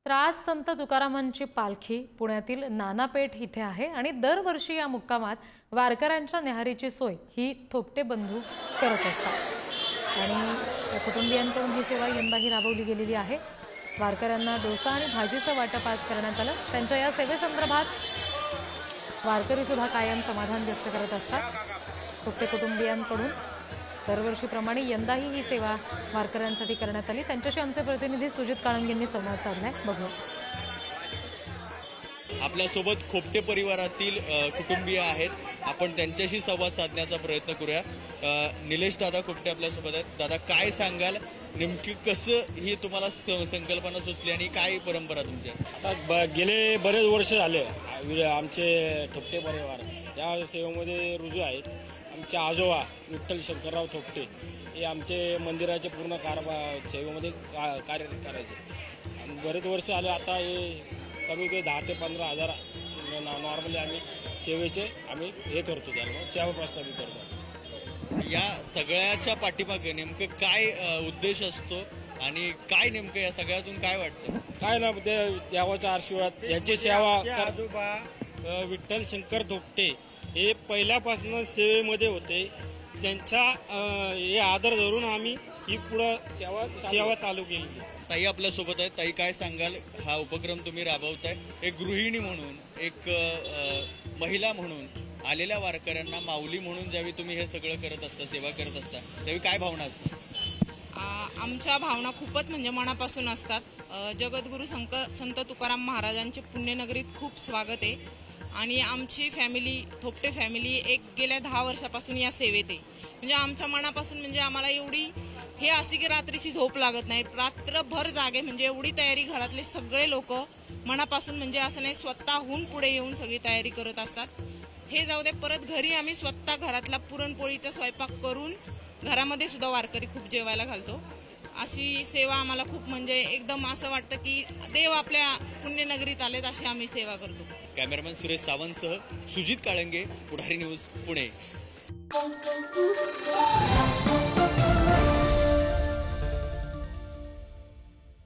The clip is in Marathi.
त्रास संत तुकारामांची पालखी पुण्यातील नानापेठ इथे आहे आणि दरवर्षी या मुक्कामात वारकऱ्यांच्या न्याहारीची सोय ही थोपटे बंधू करत असतात आणि कुटुंबियांकडून ही सेवा यंदाही राबवली गेलेली आहे। वारकऱ्यांना डोसा आणि भाजीचं वाटप आज करण्यात आलं। त्यांच्या या सेवेसंदर्भात वारकरी सुद्धा कायम समाधान व्यक्त करत असतात। थोपटे कुटुंबियांकडून दरवर्षीप्रमाणे यंदाही ही सेवा वारकऱ्यांसाठी करण्यात आली। त्यांच्याशी आमचे प्रतिनिधी सुजित काळंगेंनी संवाद साधलाय, बघू। आपल्या सोबत खोपटे परिवारातील कुटुंबीय आहेत, आपण त्यांच्याशी संवाद साधण्याचा प्रयत्न करूया। निलेश दादा खोपटे आपल्या सोबत आहेत। दादा, काय सांगाल, नेमकी कसं ही तुम्हाला संकल्पना सुचली आणि काय परंपरा तुमची? आता गेले बरेच वर्ष झाले आमचे थोपटे परिवार या सेवेमध्ये रुजू आहेत। आमचे आजोबा विठ्ठल शंकरराव थोपटे हे आमचे मंदिराचे पूर्ण सेवेमध्ये कार्य करायचे। बरेच वर्ष आले, आता हे कमी ते 10 ते 15 हजार नॉर्मली आम्ही सेवेचे हे करतो, त्यांना सेवा प्रस्थापित करतो। या सगळ्याच्या पाठीमागे नेमकं काय उद्देश असतो आणि काय नेमकं या सगळ्यातून काय वाटतं? काय ना, देवाचा आशीर्वाद, यांची सेवा। आजोबा विठ्ठल शंकर थोपटे हे पहिल्यापासून सेवेमध्ये होते, त्यांचा हे आदर धरून आम्ही ही पुढं सेवा चालू केली। ताई आपल्या सोबत आहे। ताई, काय सांगाल, हा उपक्रम तुम्ही राबवताय, एक गृहिणी म्हणून, एक महिला म्हणून आलेल्या वारकऱ्यांना माऊली म्हणून ज्यावेळी तुम्ही हे सगळं करत असता, सेवा करत असता, त्यावेळी काय भावना असतात? आमच्या भावना खूपच म्हणजे मनापासून असतात। जगद्गुरु संत तुकाराम महाराजांचे पुण्यनगरीत खूप स्वागत आहे आणि आमची फॅमिली, थोपटे फॅमिली, गेल्या 10 वर्षापासून या सेवेत आहे। म्हणजे आमच्या मनापासून म्हणजे आम्हाला एवढी हे असते की रात्रीची झोप लागत नाही, रात्रभर जागे, म्हणजे एवढी तयारी घरातले सगळे लोक मनापासून, म्हणजे असं नाही स्वतःहून पुढे येऊन सगळी तयारी करत असतात। हे जाऊ दे, परत घरी आम्ही स्वतः घरातला पुरणपोळीचा स्वयंपाक करून घरामध्ये सुद्धा वारकरी खूप जेवायला घालतो। अशी सेवा आम्हाला खूप म्हणजे एकदम असं वाटतं की देव आपल्या पुण्यनगरीत आलेत, अशी आम्ही सेवा करतो। कॅमेरामॅन सुरेश सावंतसह सुजित काळंगे, पुढारी न्यूज, पुणे।